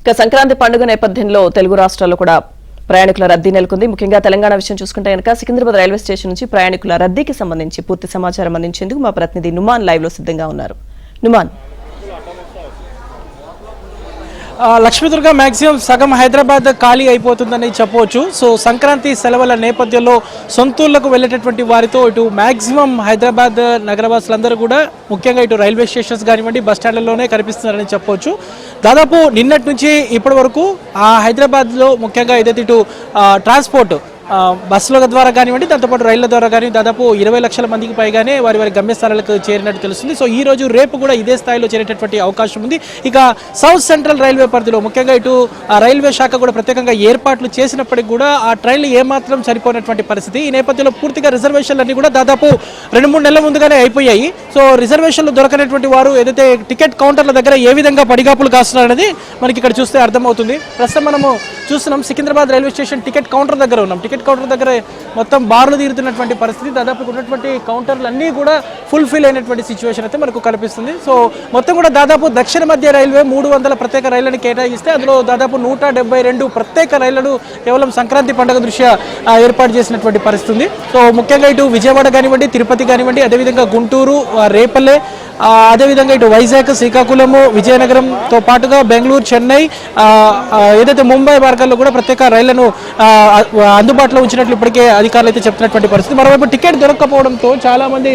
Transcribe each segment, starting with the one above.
ఇక సంక్రాంతి పండుగ నేపథ్యంలో తెలుగు రాష్ట్రాల్లో కూడా ప్రయాణికుల రద్దీ నెలకొంది. ముఖ్యంగా తెలంగాణ విషయం చూసుకుంటే కనుక సికింద్రాబాద్ రైల్వే స్టేషన్ నుంచి ప్రయాణికుల రద్దీకి సంబంధించి పూర్తి సమాచారం అందించేందుకు మా ప్రతినిధి నుమాన్ లైవ్ లో సిద్ధంగా ఉన్నారు. నుమాన్, లక్ష్మీదుర్గ మ్యాక్సిమం సగం హైదరాబాద్ ఖాళీ అయిపోతుందని చెప్పవచ్చు. సో సంక్రాంతి సెలవుల నేపథ్యంలో సొంతూళ్లకు వెళ్ళేటటువంటి వారితో ఇటు మ్యాక్సిమం హైదరాబాద్ నగరవాసులందరూ కూడా ముఖ్యంగా ఇటు రైల్వే స్టేషన్స్ కానివ్వండి బస్ స్టాండ్లలోనే కనిపిస్తున్నారని చెప్పవచ్చు. దాదాపు నిన్నటి నుంచి ఇప్పటి వరకు హైదరాబాద్లో ముఖ్యంగా ఏదైతే ఇటు ట్రాన్స్పోర్ట్ బస్సుల ద్వారా కానివ్వండి దాంతోపాటు రైళ్ల ద్వారా కానీ దాదాపు 20 లక్షల మందికి పైగానే వారి గమ్యస్థానాలకు చేరినట్టు తెలుస్తుంది. సో ఈ రోజు రేపు కూడా ఇదే స్థాయిలో చేరేటటువంటి అవకాశం ఉంది. ఇక సౌత్ సెంట్రల్ రైల్వే పరిధిలో ముఖ్యంగా ఇటు రైల్వే శాఖ కూడా ప్రత్యేకంగా ఏర్పాట్లు చేసినప్పటికీ కూడా ఆ ట్రైన్లు ఏమాత్రం సరిపోయినటువంటి పరిస్థితి. ఈ నేపథ్యంలో పూర్తిగా రిజర్వేషన్లు అన్ని కూడా దాదాపు 2-3 నెలల ముందుగానే అయిపోయాయి. సో రిజర్వేషన్లు దొరకనటువంటి వారు ఏదైతే టికెట్ కౌంటర్ల దగ్గర ఏ విధంగా పడిగాపులు కాస్తున్నారనేది మనకి ఇక్కడ చూస్తే అర్థమవుతుంది. ప్రస్తుతం మనము చూస్తున్నాం Secunderabad railway station ticket counter దగ్గర ఉన్నాం. టికెట్ కౌంటర్ దగ్గర మొత్తం బార్లు తీరుతున్నటువంటి పరిస్థితి. దాదాపు ఉన్నటువంటి కౌంటర్లు అన్నీ కూడా ఫుల్ఫిల్ అయినటువంటి సిచ్యువేషన్ అయితే మనకు కనిపిస్తుంది. సో మొత్తం కూడా దాదాపు దక్షిణ మధ్య రైల్వే 300 ప్రత్యేక రైళ్లను కేటాయిస్తే అందులో దాదాపు 172 ప్రత్యేక రైళ్లను కేవలం సంక్రాంతి పండుగ దృష్ట్యా ఏర్పాటు చేసినటువంటి పరిస్థితి ఉంది. సో ముఖ్యంగా ఇటు విజయవాడ కానివ్వండి, తిరుపతి కానివ్వండి, అదేవిధంగా గుంటూరు, రేపల్లె, అదేవిధంగా ఇటు వైజాగ్, శ్రీకాకుళము, విజయనగరంతో పాటుగా బెంగళూరు, చెన్నై, ఏదైతే ముంబై మార్గాల్లో కూడా ప్రత్యేక రైళ్లను అందుబాటులో ఉంచినట్లు ఇప్పటికే అధికారులు అయితే చెప్తున్నటువంటి పరిస్థితి. మరోవైపు టికెట్ దొరకకపోవడంతో చాలా మంది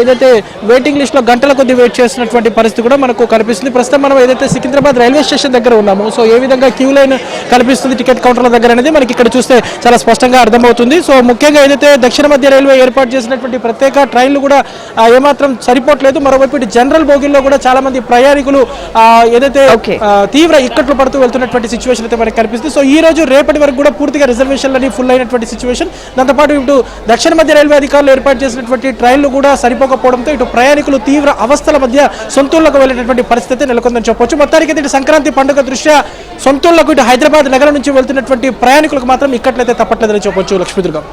ఏదైతే వెయిటింగ్ లిస్ట్ లో గంటల కొద్ది వెయిట్ చేస్తున్నటువంటి పరిస్థితి కూడా మనకు కనిపిస్తుంది. ప్రస్తుతం మనం ఏదైతే సికింద్రాబాద్ రైల్వే స్టేషన్ దగ్గర ఉన్నాము, సో ఏ విధంగా క్యూ లైన్ కనిపిస్తుంది టికెట్ కౌంటర్ల దగ్గర అనేది మనకి ఇక్కడ చూస్తే చాలా స్పష్టంగా అర్థమవుతుంది. సో ముఖ్యంగా ఏదైతే దక్షిణ మధ్య రైల్వే ఏర్పాటు చేసినటువంటి ప్రత్యేక ట్రైన్లు కూడా ఏమాత్రం సరిపోవట్లేదు. మరోవైపు జనరల్ బోగిల్లో కూడా చాలా మంది ప్రయాణికులు ఏదైతే తీవ్ర ఇక్కట్లు పడుతూ వెళ్తున్నటువంటి సిచ్యువేషన్ అయితే మనకి కనిపిస్తుంది. సో ఈ రోజు రేపటి వరకు కూడా పూర్తిగా రిజర్వేషన్లని ఫుల్ అయినటువంటి సిచ్యువేషన్. దాంతోపాటు ఇటు దక్షిణ మధ్య రైల్వే అధికారులు ఏర్పాటు చేసినటువంటి ట్రైన్లు కూడా సరిపోకపోవడంతో ఇటు ప్రయాణికులు తీవ్ర అవస్థల మధ్య సొంతూళ్లకు వెళ్ళేటటువంటి పరిస్థితి నెలకొందని చెప్పొచ్చు. మొత్తానికి ఇటు సంక్రాంతి పండుగ దృష్ట్యా సొంతూళ్లకు ఇటు హైదరాబాద్ నగరం నుంచి వెళ్తున్నటువంటి ప్రయాణికులకు మాత్రం ఇక్కట్లయితే తప్పట్లేదని చెప్పొచ్చు. లక్ష్మీదుర్గం.